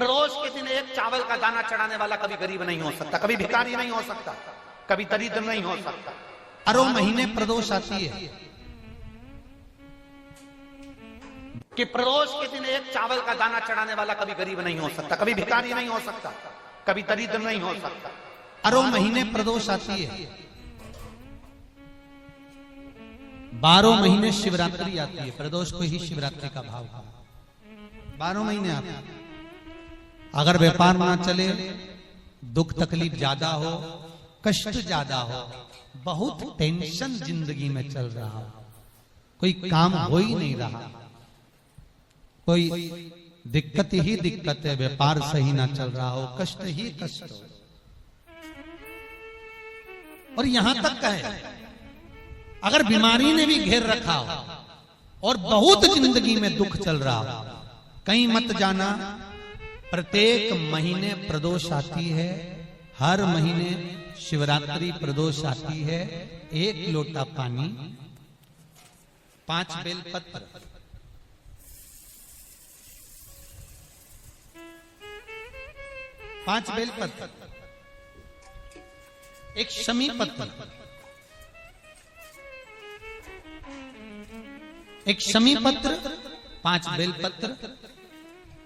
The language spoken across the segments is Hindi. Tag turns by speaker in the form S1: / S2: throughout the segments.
S1: प्रदोष के दिन एक चावल का दाना चढ़ाने वाला कभी गरीब नहीं हो सकता, कभी भिखारी नहीं हो सकता, कभी दरिद्र नहीं हो सकता।
S2: 12 महीने प्रदोष आती है
S1: कि प्रदोष के दिन एक चावल का दाना चढ़ाने वाला कभी गरीब नहीं हो सकता, कभी भिखारी नहीं हो सकता, कभी दरिद्र नहीं हो सकता।
S2: 12 महीने प्रदोष आती है, 12 महीने शिवरात्रि आती है। प्रदोष को ही शिवरात्रि का भाव है। 12 महीने आते हैं। अगर व्यापार ना चले, दुख तकलीफ ज्यादा हो, कष्ट ज्यादा हो, बहुत टेंशन जिंदगी में चल रहा हो, कोई काम हो ही नहीं रहा, कोई दिक्कत ही दिक्कत है, व्यापार सही ना चल रहा हो, कष्ट ही कष्ट हो, और यहां तक है अगर बीमारी ने भी घेर रखा हो और बहुत जिंदगी में दुख चल रहा हो, कहीं मत जाना। प्रत्येक महीने प्रदोष आती है, हर महीने शिवरात्रि प्रदोष आती है। 1 लोटा पानी, 5 बेलपत्र, 5 बेलपत्र, 1 शमी पत्र, 1 शमी पत्र, 5 बेलपत्र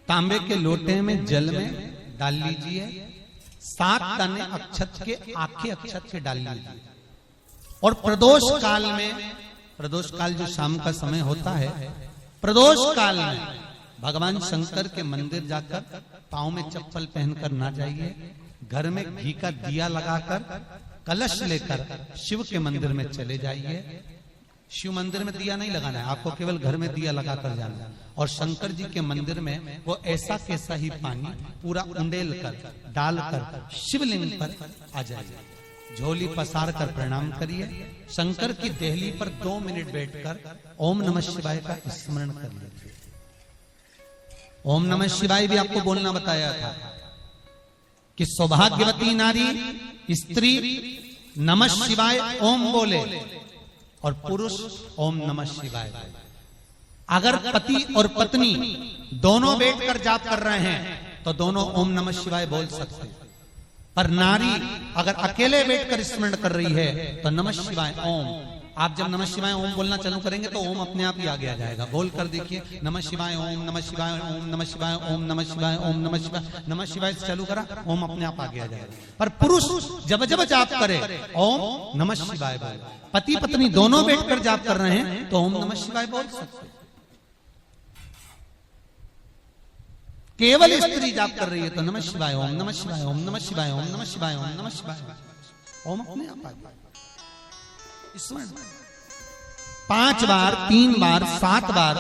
S2: तांबे के लोटे में जल में डाल लीजिए। 7 दाने अक्षत के, आखे अक्षत के डाल लीजिए। और प्रदोष काल में, प्रदोष काल जो शाम का समय होता है, प्रदोष काल में भगवान शंकर के मंदिर जाकर पांव में चप्पल पहनकर ना जाइए। घर में घी का दिया लगाकर कलश लेकर शिव के मंदिर में चले जाइए। शिव मंदिर में दिया नहीं लगाना है, आपको केवल घर में दिया लगाकर जाना है। और शंकर जी के मंदिर में वो ऐसा कैसा ही पानी पूरा उंडेल कर डालकर शिवलिंग पर आ जाइए। झोली पसार कर प्रणाम करिए। शंकर की देहली पर 2 मिनट बैठकर ओम नमः शिवाय का स्मरण कर लीजिए। ओम नमः शिवाय भी आपको बोलना बताया था कि सौभाग्यवती नारी स्त्री नमः शिवाय ओम बोले और पुरुष ओम नमः शिवाय। अगर पति और पत्नी दोनों बैठकर जाप कर रहे हैं तो दोनों ओम नमः शिवाय बोल सकते हैं। पर नारी अगर अकेले बैठकर स्मरण कर रही है तो नमः शिवाय ओम। आप जब नमः शिवाय ओम बोलना चालू करेंगे तो ओम अपने आप ही आगे आ जाएगा। बोल कर देखिए, नमः शिवाय ओम, नमः शिवाय ओम, नमः शिवाय ओम, नमः शिवाय ओम, नमः शिवाय, नमः शिवाय से चालू करा, ओम अपने आप आगे आ जाएगा। पर पुरुष जब जब जाप करे ओम नमः शिवाय बोले। पति पत्नी दोनों बैठकर जाप कर रहे हैं तो ओम नमः शिवाय बोल सकते। केवल स्त्री जाप कर रही है तो नमः शिवाय ओम, नमः शिवाय ओम, नमः शिवाय ओम, नमः शिवाय ओम, नमः शिवाय ओम अपने आप आ जाएगा। 5 बार, 3 बार, 7 बार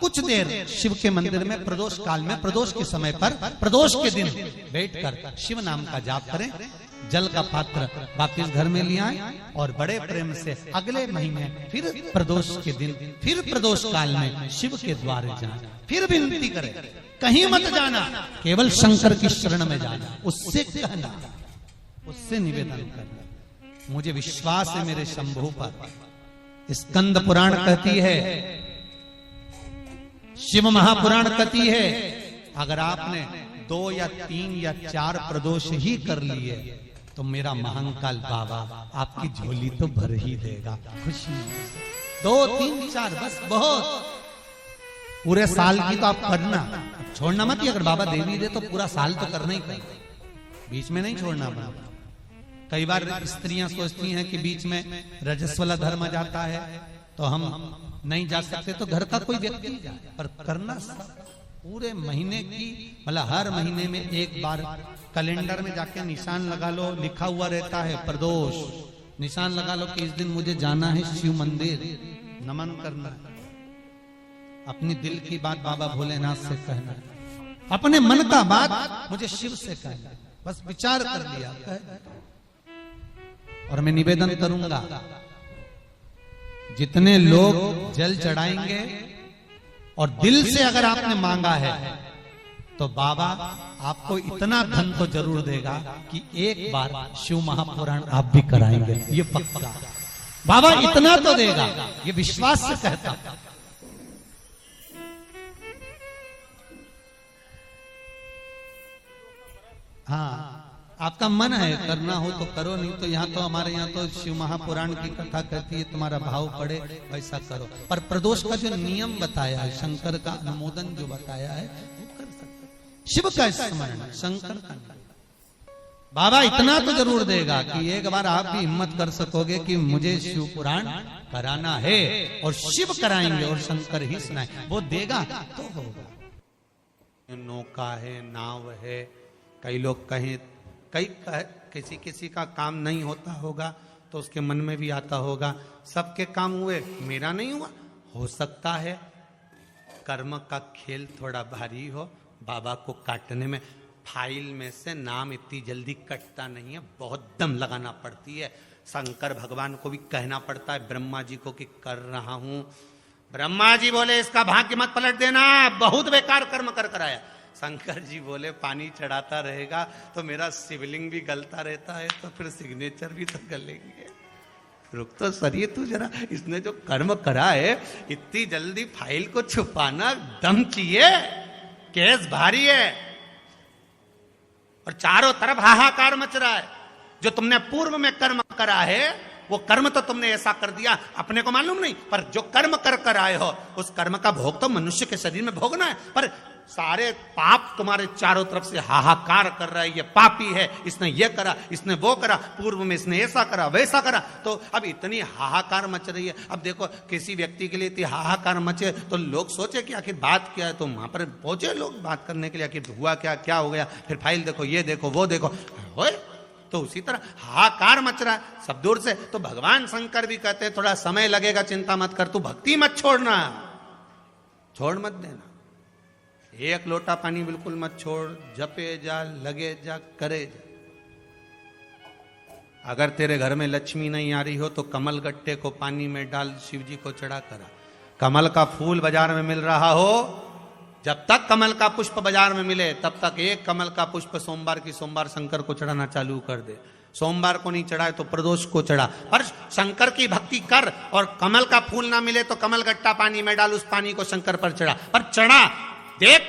S2: कुछ देर शिव के मंदिर में प्रदोष काल में, प्रदोष के समय पर, प्रदोष के दिन बैठकर शिव नाम का जाप करें। जल का पात्र वापिस घर में ले आए और बड़े प्रेम से अगले महीने फिर प्रदोष के दिन, फिर प्रदोष काल में शिव के द्वारे जाएं। फिर विनती करें, कहीं मत जाना, केवल शंकर की शरण में जाना। उससे कहना, उससे निवेदन करना, मुझे विश्वास है मेरे शंभु पर। स्कंद पुराण कहती है, शिव महापुराण कहती है, अगर आपने 2 या 3 या 4 प्रदोष ही कर लिए तो मेरा महाकाल बाबा आपकी झोली तो भर ही देगा। खुशी 2, 3, 4 बस बहुत। पूरे साल की तो आप करना, छोड़ना मत। अगर बाबा देवी दे तो पूरा साल तो करना ही पड़ेगा, बीच में नहीं छोड़ना पड़ेगा। कई बार स्त्रियां सोचती हैं कि बीच में रजस्वला धर्म आ जाता है तो हम नहीं जा सकते, तो घर का कोई व्यक्ति जाए, पर करना पूरे महीने की, मतलब हर महीने में एक बार कैलेंडर में जाके निशान लगा लो, लिखा हुआ रहता है प्रदोष, निशान लगा लो कि इस दिन मुझे जाना है शिव मंदिर, नमन करना, अपनी दिल की बात बाबा भोलेनाथ से कहना, अपने मन का बात मुझे शिव से कहना, बस विचार कर लिया। और मैं निवेदन करूंगा, जितने लोग जल चढ़ाएंगे और दिल से अगर आपने मांगा है तो बाबा आपको इतना धन तो जरूर देगा कि एक बार शिव महापुराण आप भी कराएंगे, ये पक्का। बाबा इतना तो देगा, ये विश्वास से कहता। हाँ, आपका मन है करना हो तो करो, नहीं तो यहाँ तो हमारे यहाँ तो शिव महापुराण की कथा कहती है तुम्हारा भाव पड़े वैसा करो। पर प्रदोष का जो नियम बताया है, शंकर का अनुमोदन जो बताया है वो कर सकते। शिव का स्मरण, शंकर का नहीं। बाबा इतना तो जरूर देगा कि एक बार आप भी हिम्मत कर सकोगे कि मुझे शिव पुराण कराना है, और शिव कराएंगे और शंकर ही सुनाए, वो देगा तो होगा। नौका है, नाव है, कई लोग कहें किसी का काम नहीं होता होगा तो उसके मन में भी आता होगा सबके काम हुए मेरा नहीं हुआ। हो सकता है कर्म का खेल थोड़ा भारी हो, बाबा को काटने में फाइल में से नाम इतनी जल्दी कटता नहीं है, बहुत दम लगाना पड़ती है। शंकर भगवान को भी कहना पड़ता है ब्रह्मा जी को कि कर रहा हूं। ब्रह्मा जी बोले इसका भाग्य मत पलट देना, बहुत बेकार कर्म कर कराया। शंकर जी बोले पानी चढ़ाता रहेगा तो मेरा शिवलिंग भी गलता रहता है, तो फिर सिग्नेचर भी तो गलेंगे। रुक तो सरिए तू जरा, इसने जो कर्म करा है इतनी जल्दी फाइल को छुपाना दम चाहिए, केस भारी है। और चारों तरफ हाहाकार मच रहा है। जो तुमने पूर्व में कर्म करा है वो कर्म तो तुमने ऐसा कर दिया, अपने को मालूम नहीं, पर जो कर्म कर आए हो उस कर्म का भोग तो मनुष्य के शरीर में भोगना है। पर सारे पाप तुम्हारे चारों तरफ से हाहाकार कर रहा है, ये पापी है, इसने ये करा, इसने वो करा, पूर्व में इसने ऐसा करा वैसा करा, तो अब इतनी हाहाकार मच रही है। अब देखो किसी व्यक्ति के लिए इतनी हाहाकार मचे तो लोग सोचे कि आखिर बात क्या है, तो वहां पर पहुंचे लोग बात करने के लिए, आखिर हुआ क्या, क्या हो गया, फिर फाइल देखो, ये देखो, वो देखो, होए तो उसी तरह हाहाकार मच रहा है सब दूर से। तो भगवान शंकर भी कहते हैं थोड़ा समय लगेगा, चिंता मत कर, तू भक्ति मत छोड़ना, छोड़ मत देना। एक लोटा पानी बिल्कुल मत छोड़, जपे जा, लगे जा, करे जा। अगर तेरे घर में लक्ष्मी नहीं आ रही हो तो कमल गट्टे को पानी में डाल, शिव जी को चढ़ा करा। कमल का फूल बाजार में मिल रहा हो, जब तक कमल का पुष्प बाजार में मिले तब तक एक कमल का पुष्प सोमवार की सोमवार शंकर को चढ़ाना चालू कर दे। सोमवार को नहीं चढ़ाए तो प्रदोष को चढ़ा, पर शंकर की भक्ति कर। और कमल का फूल ना मिले तो कमल गट्टा पानी में डाल, उस पानी को शंकर पर चढ़ा, पर चढ़ा देख,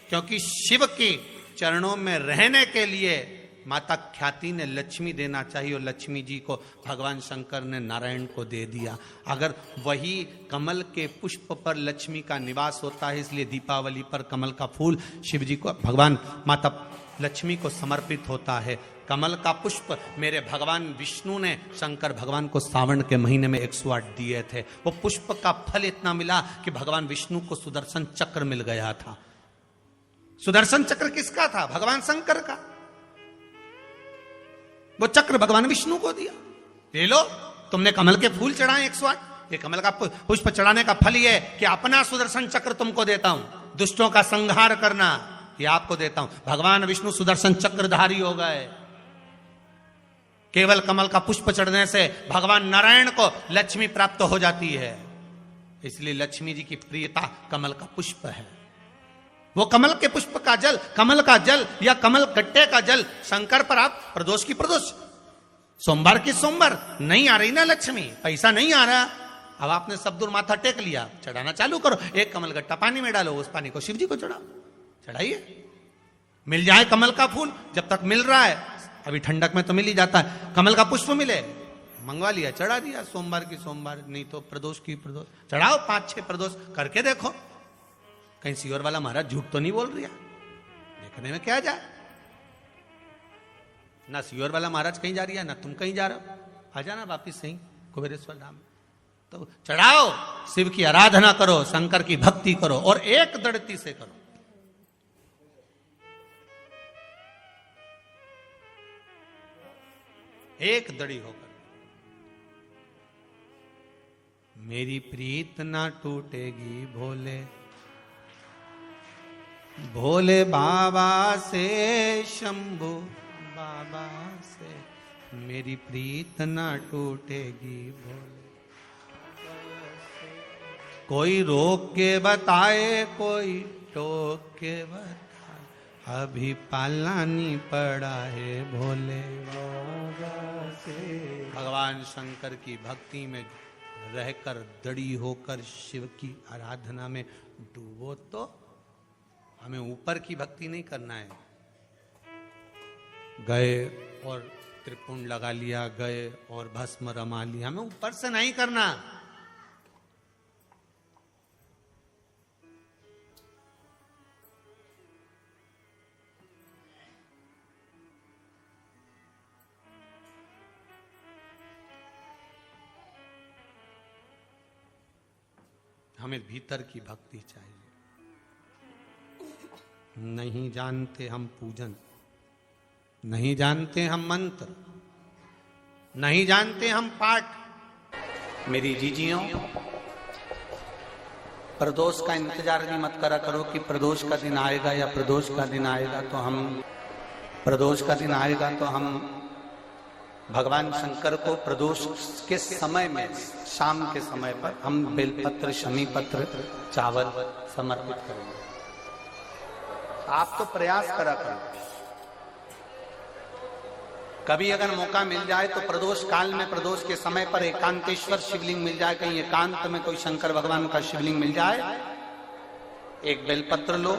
S2: क्योंकि शिव के चरणों में रहने के लिए माता ख्याति ने लक्ष्मी देना चाहिए, और लक्ष्मी जी को भगवान शंकर ने नारायण को दे दिया। अगर वही कमल के पुष्प पर लक्ष्मी का निवास होता है, इसलिए दीपावली पर कमल का फूल शिव जी को, भगवान माता लक्ष्मी को समर्पित होता है। कमल का पुष्प मेरे भगवान विष्णु ने शंकर भगवान को सावन के महीने में 108 दिए थे। वो पुष्प का फल इतना मिला कि भगवान विष्णु को सुदर्शन चक्र मिल गया था। सुदर्शन चक्र किसका था? भगवान शंकर का। वो चक्र भगवान विष्णु को दिया। ले लो, तुमने कमल के फूल चढ़ाए 108, ये कमल का पुष्प चढ़ाने का फल ये कि अपना सुदर्शन चक्र तुमको देता हूं, दुष्टों का संहार करना ये आपको देता हूं। भगवान विष्णु सुदर्शन चक्रधारी हो गए। केवल कमल का पुष्प चढ़ने से भगवान नारायण को लक्ष्मी प्राप्त हो जाती है, इसलिए लक्ष्मी जी की प्रियता कमल का पुष्प है। वो कमल के पुष्प का जल, कमल का जल या कमल गट्टे का जल शंकर पर आप प्रदोष की प्रदोष, सोमवार की सोमवार नहीं आ रही ना लक्ष्मी, पैसा नहीं आ रहा, अब आपने सब दूर माथा टेक लिया, चढ़ाना चालू करो। एक कमल गट्टा पानी में डालो, उस पानी को शिव जी को चढ़ाओ, चढ़ाइए। मिल जाए कमल का फूल, जब तक मिल रहा है, अभी ठंडक में तो मिल ही जाता है, कमल का पुष्प मिले, मंगवा लिया, चढ़ा दिया। सोमवार की सोमवार, नहीं तो प्रदोष की प्रदोष चढ़ाओ। 5-6 प्रदोष करके देखो, कहीं सियोर वाला महाराज झूठ तो नहीं बोल रहा, देखने में क्या जाए। ना सियोर वाला महाराज कहीं जा रही है, ना तुम कहीं जा रहे हो, आ जाना वापिस सही कुबेरेश्वर धाम। तो चढ़ाओ, शिव की आराधना करो, शंकर की भक्ति करो, और एक दृढ़ता से करो। एक दड़ी होकर। मेरी प्रीत ना टूटेगी भोले, भोले बाबा से, शंभू बाबा से, मेरी प्रीत ना टूटेगी भोले। कोई रोक के बताए, कोई टोक के बताए, अभी पालानी पड़ा है भोले बाबा से। भगवान शंकर की भक्ति में रहकर, दड़ी होकर शिव की आराधना में डूबो। तो हमें ऊपर की भक्ति नहीं करना है, गए और त्रिपुंड लगा लिया, गए और भस्म रमा लिया। हमें ऊपर से नहीं करना। हमें भीतर की भक्ति चाहिए। नहीं जानते हम पूजन, नहीं जानते हम मंत्र, नहीं जानते हम पाठ।
S1: मेरी जीजियों, प्रदोष का इंतजार भी मत करा करो कि प्रदोष का दिन आएगा या प्रदोष का दिन आएगा तो हम भगवान शंकर को प्रदोष के समय में, शाम के समय पर हम बेलपत्र, शमी पत्र, चावल समर्पित करेंगे। आप तो प्रयास करा करो। कभी अगर मौका मिल जाए तो प्रदोष काल में, प्रदोष के समय पर एकांतेश्वर शिवलिंग मिल जाए, कहीं एकांत में कोई शंकर भगवान का शिवलिंग मिल जाए, एक बेलपत्र लो,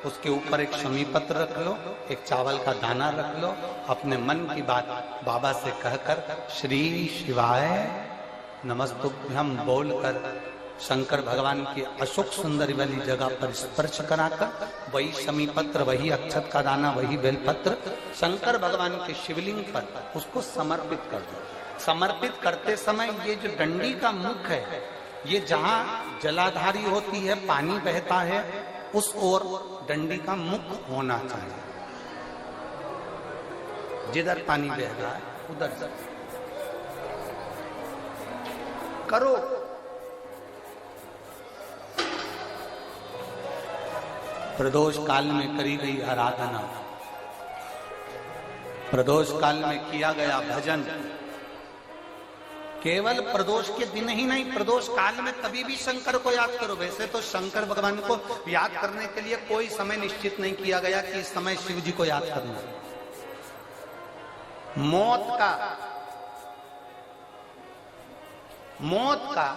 S1: उसके ऊपर एक शमी पत्र रख लो, एक चावल का दाना रख लो, अपने मन की बात बाबा से कहकर श्री शिवाय नमस्तुभ्यं बोलकर शंकर भगवान की अशोक सुंदरी वाली जगह पर स्पर्श कराकर वही शमी पत्र, वही अक्षत का दाना, वही बेलपत्र शंकर भगवान के शिवलिंग पर उसको समर्पित कर दो। समर्पित करते समय ये जो डंडी का मुख है, ये जहां जलाधारी होती है, पानी बहता है, उस ओर डंडी का मुख होना चाहिए। जिधर पानी बह रहा है उधर से करो। प्रदोष काल में करी गई आराधना, प्रदोष काल में किया गया भजन, केवल प्रदोष के दिन ही नहीं, प्रदोष काल में कभी भी शंकर को याद करो। वैसे तो शंकर भगवान को याद करने के लिए कोई समय निश्चित नहीं किया गया कि इस समय शिव जी को याद करना। मौत का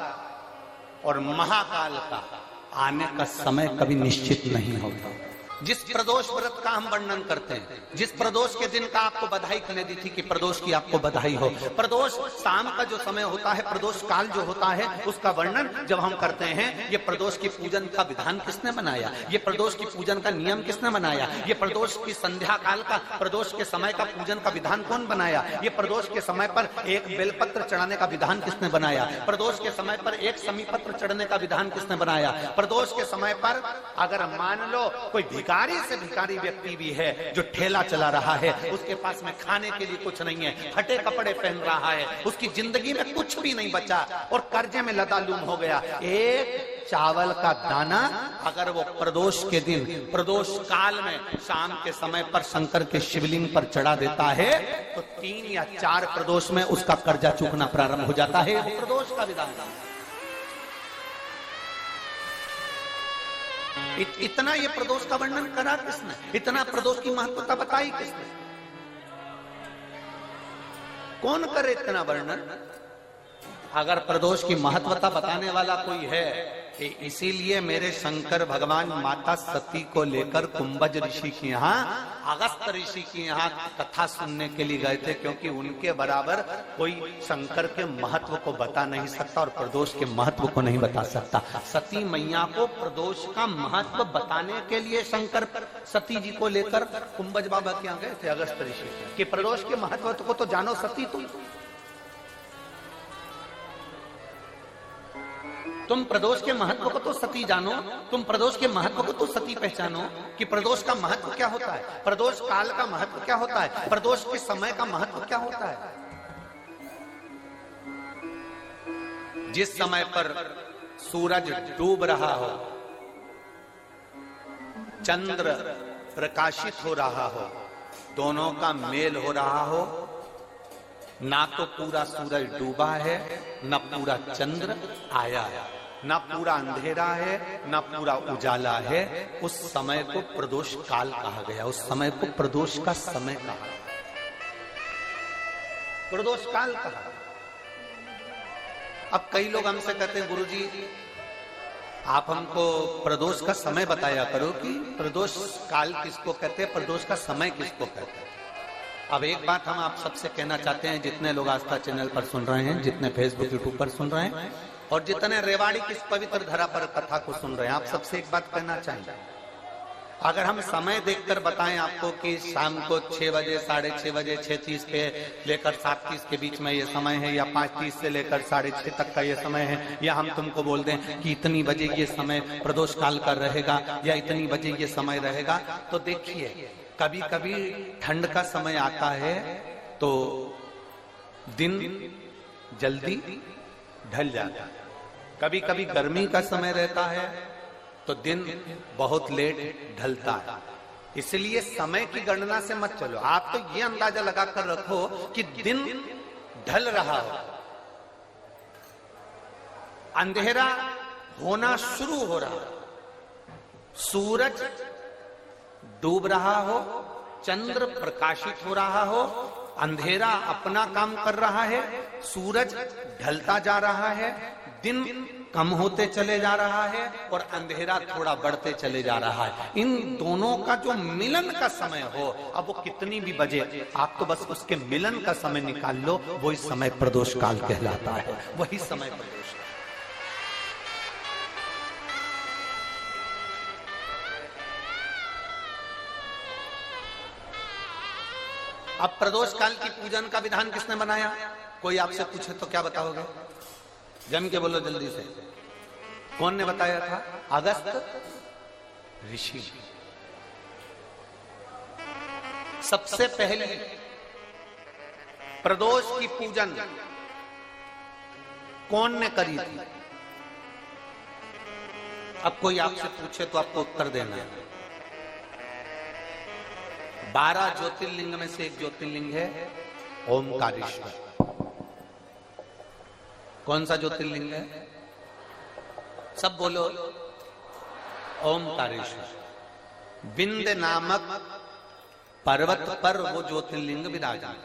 S1: और महाकाल का आने का समय कभी निश्चित नहीं होता। जिस प्रदोष व्रत का हम वर्णन करते हैं, जिस प्रदोष के दिन का आपको बधाई करने दी थी कि प्रदोष की आपको बधाई हो, प्रदोष शाम का जो समय होता है, प्रदोष काल जो होता है, उसका वर्णन जब हम करते हैं, ये प्रदोष की पूजन का विधान किसने बनाया, ये प्रदोष की पूजन का नियम किसने बनाया, ये प्रदोष की संध्या काल का, प्रदोष के समय का पूजन का विधान कौन बनाया, ये प्रदोष के समय पर एक बेलपत्र चढ़ाने का विधान किसने बनाया, प्रदोष के समय पर एक शमी पत्र चढ़ने का विधान किसने बनाया, प्रदोष के समय पर अगर मान लो कोई भिखारी से भिखारी व्यक्ति भी है जो ठेला चला रहा है, उसके पास में खाने के लिए कुछ नहीं है, फटे कपड़े पहन रहा है, उसकी जिंदगी में कुछ भी नहीं बचा और कर्जे में लदालूम हो गया, एक चावल का दाना अगर वो प्रदोष के दिन, प्रदोष काल में शाम के समय पर शंकर के शिवलिंग पर चढ़ा देता है तो 3 या 4 प्रदोष में उसका कर्जा चूकना प्रारंभ हो जाता है। प्रदोष का विधान। इतना ये प्रदोष का वर्णन करा किसने, इतना प्रदोष की महत्वता बताई किसने, कौन करे इतना वर्णन? अगर प्रदोष की महत्वता बताने वाला कोई है, इसीलिए मेरे शंकर भगवान माता सती को लेकर कुंभज ऋषि के यहाँ, अगस्त ऋषि के यहाँ कथा सुनने के लिए गए थे, क्योंकि उनके बराबर कोई शंकर के महत्व को बता नहीं सकता और प्रदोष के महत्व को नहीं बता सकता। सती मैया को प्रदोष का महत्व बताने के लिए शंकर सती जी को लेकर कुंभज बाबा के यहाँ गए थे, अगस्त ऋषि, कि प्रदोष के महत्व को तो जानो सती, तुम प्रदोष के महत्व को तो सती जानो, तुम प्रदोष के महत्व को तो सती पहचानो कि प्रदोष का महत्व क्या होता है, प्रदोष काल का महत्व क्या होता है, प्रदोष के समय का महत्व क्या होता है। जिस समय पर सूरज डूब रहा हो, चंद्र प्रकाशित हो रहा हो, दोनों का मेल हो रहा हो, ना तो पूरा सूरज डूबा है, ना पूरा चंद्र आया है, ना पूरा अंधेरा है, ना पूरा उजाला है, उस समय को प्रदोष काल कहा गया, उस समय को प्रदोष का समय कहा, प्रदोष काल कहा। अब कई लोग हमसे कहते हैं, गुरुजी आप हमको प्रदोष का समय बताया करो कि प्रदोष काल किसको कहते हैं, प्रदोष का समय किसको कहते हैं। अब एक बात हम आप सबसे कहना चाहते हैं, जितने लोग आस्था चैनल पर सुन रहे हैं, जितने फेसबुक यूट्यूब पर सुन रहे हैं और जितने रेवाड़ी की इस पवित्र धरा पर कथा को सुन रहे हैं, आप सबसे एक बात कहना चाहिए। अगर हम समय देखकर बताएं आपको कि शाम को 6 बजे, 6:30 बजे, 6:30 पे लेकर 7:30 के बीच में ये समय है, या 5:30 से लेकर 6:30 तक का ये समय है, या हम तुमको बोल दें कि इतनी बजे ये समय प्रदोष काल का रहेगा या इतनी बजे ये समय रहेगा, तो देखिए कभी कभी ठंड का समय आता है तो दिन जल्दी ढल जाता है, कभी कभी गर्मी का समय रहता है तो दिन बहुत लेट ढलता है। इसलिए समय की गणना से मत चलो, आप तो ये अंदाजा लगाकर रखो कि दिन ढल रहा हो, अंधेरा होना शुरू हो रहा हो, सूरज डूब रहा हो, चंद्र प्रकाशित हो रहा हो, अंधेरा अपना काम कर रहा है, सूरज ढलता जा रहा है, दिन कम होते चले जा रहा है और अंधेरा थोड़ा बढ़ते चले जा रहा है। इन दोनों का जो मिलन का समय हो, अब वो कितनी भी बजे, आप तो बस उसके मिलन का समय निकाल लो, वही समय प्रदोष काल कहलाता है, वही समय प्रदोष काल। अब प्रदोष काल की पूजन का विधान किसने बनाया? कोई आपसे पूछे तो क्या बताओगे? जम के बोलो जल्दी से, कौन ने बताया था? अगस्त ऋषि। सबसे पहले प्रदोष की पूजन कौन ने करी थी? अब कोई आपसे पूछे तो आपको उत्तर देना है। 12 ज्योतिर्लिंग में से एक ज्योतिर्लिंग है ओमकारेश्वर। कौन सा ज्योतिर्लिंग है? सब बोलो। ओमकारेश्वर। विंध्य नामक पर्वत पर वो ज्योतिर्लिंग विराजमान।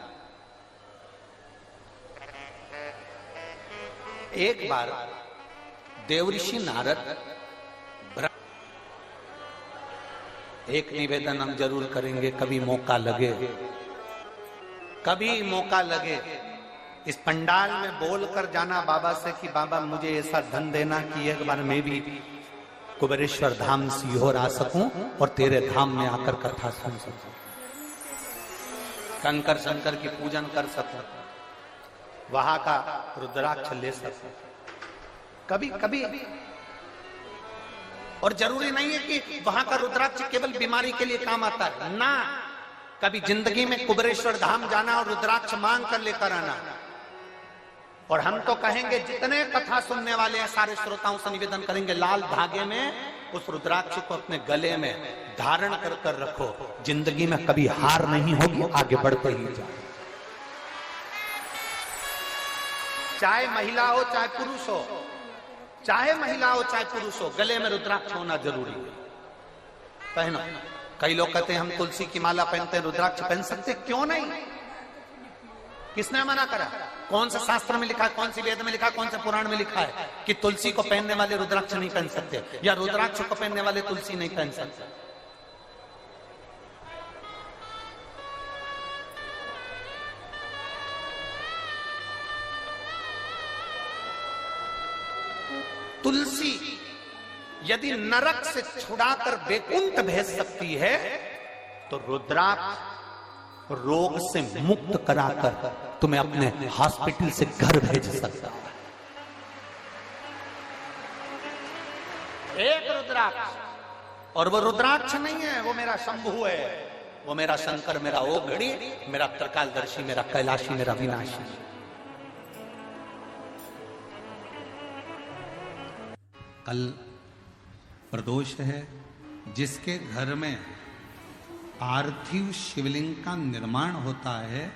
S1: एक बार देवऋषि नारद, एक निवेदन हम जरूर करेंगे, कभी मौका लगे, कभी मौका लगे इस पंडाल में बोलकर जाना बाबा से कि बाबा मुझे ऐसा धन देना कि एक बार मैं भी कुबेरेश्वर धाम सीहोर आ सकूं और तेरे धाम में आकर कथा सुन सकूं, कंकर शंकर की पूजन कर सकूं, वहां का रुद्राक्ष ले सकूं। कभी कभी, और जरूरी नहीं है कि वहां का रुद्राक्ष केवल बीमारी के लिए काम आता है ना, कभी जिंदगी में कुबेरेश्वर धाम जाना और रुद्राक्ष मांग कर लेकर आना। और हम तो कहेंगे, जितने कथा सुनने वाले हैं सारे श्रोताओं से निवेदन करेंगे, लाल धागे में उस रुद्राक्ष को अपने गले में धारण कर कर रखो, जिंदगी में कभी हार नहीं होगी, आगे बढ़ते ही जाओ। चाहे महिला हो चाहे पुरुष हो, चाहे महिला हो चाहे पुरुष हो, गले में रुद्राक्ष होना जरूरी है। पहनो। कई लोग कहते हैं हम तुलसी की माला पहनते हैं, रुद्राक्ष पहन सकते, क्यों नहीं? किसने मना करा? कौन से शास्त्र में लिखा है, कौन सी वेद में लिखा है, कौन से पुराण में लिखा है कि तुलसी को पहनने वाले रुद्राक्ष नहीं पहन सकते, या रुद्राक्ष को पहनने वाले तुलसी नहीं पहन सकते? तुलसी यदि नरक से छुड़ाकर वैकुंठ भेज सकती है, तो रुद्राक्ष रोग से मुक्त कराकर तुम्हें अपने हॉस्पिटल से घर भेज सकता है। एक रुद्राक्ष, और वो रुद्राक्ष नहीं है, वो मेरा शंभु है, वो मेरा शंकर, मेरा ओघड़ी, मेरा त्रिकालदर्शी, मेरा कैलाशी, मेरा विनाशी।
S2: कल प्रदोष है, जिसके घर में पार्थिव शिवलिंग का निर्माण होता है,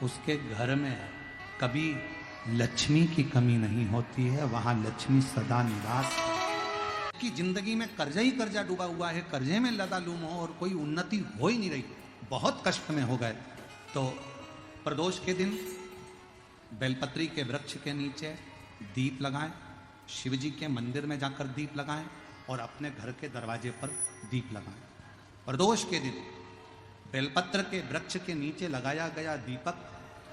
S2: उसके घर में कभी लक्ष्मी की कमी नहीं होती है, वहां लक्ष्मी सदा निवास है। कि जिंदगी में कर्जा ही कर्जा डूबा हुआ है, कर्जे में लदालूम हो और कोई उन्नति हो ही नहीं रही, बहुत कष्ट में हो गए, तो प्रदोष के दिन बेलपत्री के वृक्ष के नीचे दीप लगाएं, शिव जी के मंदिर में जाकर दीप लगाएं और अपने घर के दरवाजे पर दीप लगाएं। प्रदोष के दिन बेलपत्र के वृक्ष के नीचे लगाया गया दीपक,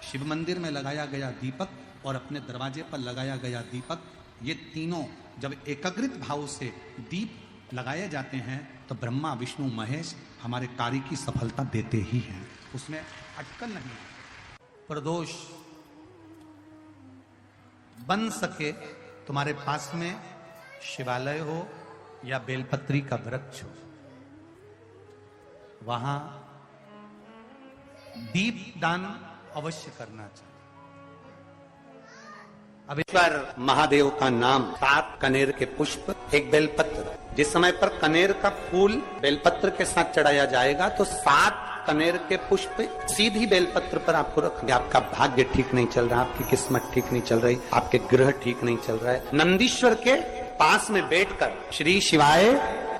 S2: शिव मंदिर में लगाया गया दीपक और अपने दरवाजे पर लगाया गया दीपक, ये तीनों जब एकाग्रित भाव से दीप लगाए जाते हैं तो ब्रह्मा विष्णु महेश हमारे कार्य की सफलता देते ही हैं, उसमें अटकल नहीं है। प्रदोष बन सके तुम्हारे पास में शिवालय हो या बेलपत्री का वृक्ष हो, वहां दीप दान अवश्य करना चाहिए।
S1: अब ईश्वर महादेव का नाम 7 कनेर के पुष्प, एक बेलपत्र। जिस समय पर कनेर का फूल बेलपत्र के साथ चढ़ाया जाएगा तो 7 कनेर के पुष्प सीधी बेलपत्र पर आपको रखेंगे। आपका भाग्य ठीक नहीं चल रहा, आपकी किस्मत ठीक नहीं चल रही, आपके ग्रह ठीक नहीं चल रहा है, नंदीश्वर के पास में बैठकर श्री शिवाय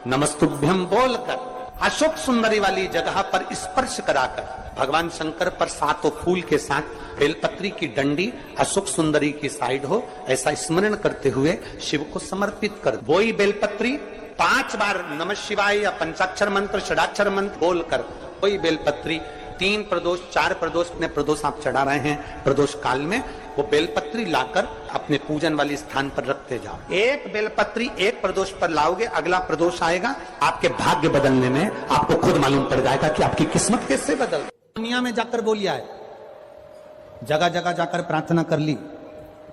S1: नमस्तुभ्यम बोलकर अशोक सुंदरी वाली जगह पर स्पर्श कराकर भगवान शंकर पर 7 फूल के साथ बेलपत्री की डंडी अशोक सुंदरी की साइड हो, ऐसा स्मरण करते हुए शिव को समर्पित कर वही बेलपत्री 5 बार नमः शिवाय या पंचाक्षर मंत्र षडाक्षर मंत्र बोलकर वही बेलपत्री 3 प्रदोष 4 प्रदोष में प्रदोष आप चढ़ा रहे हैं, प्रदोष काल में वो बेलपत्री लाकर अपने पूजन वाले स्थान पर रखते जाओ। एक बेलपत्री एक प्रदोष पर लाओगे, अगला प्रदोष आएगा, आपके भाग्य बदलने में आपको खुद मालूम पड़ जाएगा कि आपकी किस्मत कैसे बदल। दुनिया में जाकर बोलिया है, जगह जगह जाकर प्रार्थना कर ली,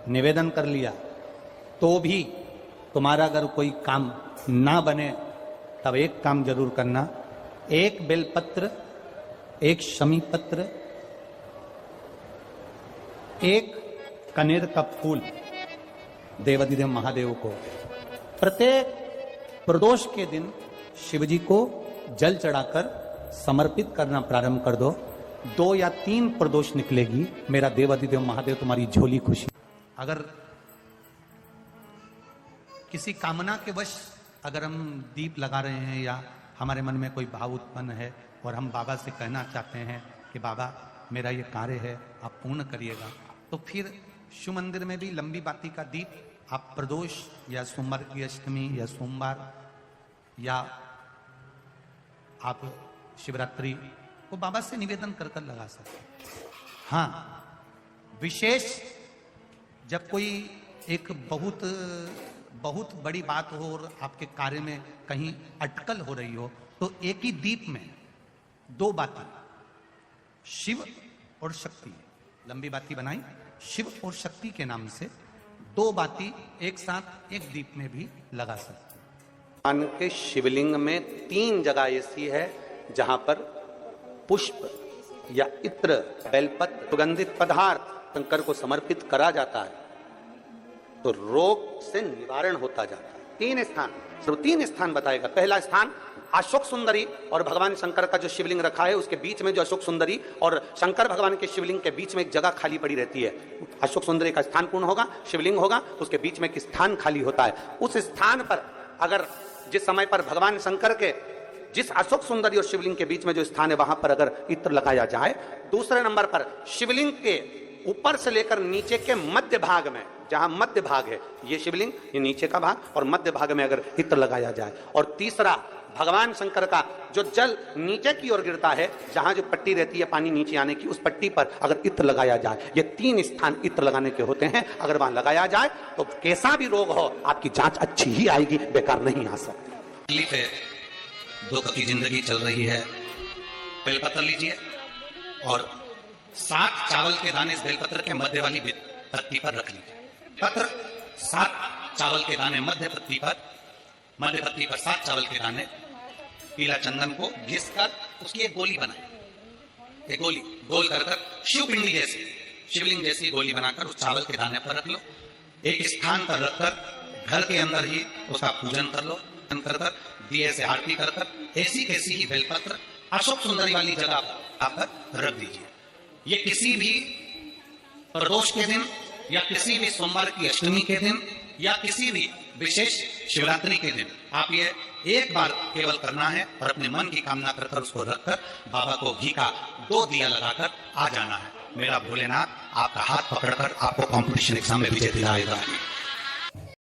S1: निवेदन कर लिया, तो भी तुम्हारा अगर कोई काम ना बने तब एक काम जरूर करना, एक बेलपत्र, एक शमी पत्र, एक कनेर का फूल देवाधिदेव महादेव को प्रत्येक प्रदोष के दिन शिव जी को जल चढ़ाकर समर्पित करना प्रारंभ कर दो। 2 या 3 प्रदोष निकलेगी, मेरा देवाधिदेव महादेव तुम्हारी झोली खुशी। अगर किसी कामना के वश अगर हम दीप लगा रहे हैं या हमारे मन में कोई भाव उत्पन्न है और हम बाबा से कहना चाहते हैं कि बाबा मेरा ये कार्य है आप पूर्ण करिएगा, तो फिर शिव मंदिर में भी लंबी बाती का दीप आप प्रदोष या सोमवार की अष्टमी या सोमवार या आप शिवरात्रि को बाबा से निवेदन कर कर लगा सकते हैं। हाँ, विशेष जब कोई एक बहुत बड़ी बात हो और आपके कार्य में कहीं अटकल हो रही हो तो एक ही दीप में 2 बाती शिव और शक्ति, लंबी बाती बनाई शिव और शक्ति के नाम से 2 बाती एक साथ एक दीप में भी लगा सकते हैं। भगवान के शिवलिंग में 3 जगह ऐसी है जहां पर पुष्प या इत्र, बेलपत्र, सुगंधित पदार्थ शंकर को समर्पित करा जाता है तो रोग से निवारण होता जाता है। 3 स्थान, सिर्फ 3 स्थान बताएगा। पहला स्थान अशोक सुंदरी और भगवान शंकर का जो शिवलिंग रखा है उसके बीच में जो अशोक सुंदरी और शंकर भगवान के शिवलिंग के बीच में एक जगह खाली पड़ी रहती है, अशोक सुंदरी का स्थान पूर्ण होगा, शिवलिंग होगा, उसके बीच में एक स्थान खाली होता है। उस स्थान पर अगर जिस समय पर भगवान शंकर के जिस अशोक सुंदरी और शिवलिंग के बीच में जो स्थान है वहां पर अगर इत्र लगाया जाए, दूसरे नंबर पर शिवलिंग के ऊपर से लेकर नीचे के मध्य भाग में, जहां मध्य भाग है ये शिवलिंग, ये नीचे का भाग और मध्य भाग में अगर इत्र लगाया जाए, और तीसरा भगवान शंकर का जो जल नीचे की ओर गिरता है, जहां जो पट्टी रहती है पानी नीचे आने की, उस पट्टी पर अगर इत्र लगाया जाए, ये 3 स्थान इत्र लगाने के होते हैं। अगर वहां लगाया जाए तो कैसा भी रोग हो आपकी जांच अच्छी ही आएगी, बेकार नहीं आ सकती।
S2: दुख की जिंदगी चल रही है, बेलपत्र लीजिए और 7 चावल के दाने इस बेलपत्र के मध्य वाली पत्ती पर रख लीजिए। पत्र 7 चावल के दाने मध्य पत्ती पर 7 चावल के दाने, पीला चंदन को घिस कर उसकी एक गोली बनाए, एक गोली गोल कर शिव पिंडी जैसी, शिवलिंग जैसी गोली बनाकर उस चावल के दाने पर रख लो। एक स्थान पर रखकर घर के अंदर ही उसका पूजन कर लो, कर दिए से आरती कर ऐसी कैसी ही बेलपत्र अशोक सुंदरी वाली जगह पर रख दीजिए। ये किसी भी प्रदोष के दिन या किसी भी सोमवार की अष्टमी के दिन या किसी भी विशेष शिवरात्रि के दिन आप ये एक बार केवल करना है और अपने मन की कामना कर उसको रखकर बाबा को घी का 2 दिया लगाकर आ जाना है। मेरा भोलेनाथ आपका हाथ पकड़कर आपको कंपटीशन एग्जाम में विजय दिलाएगा।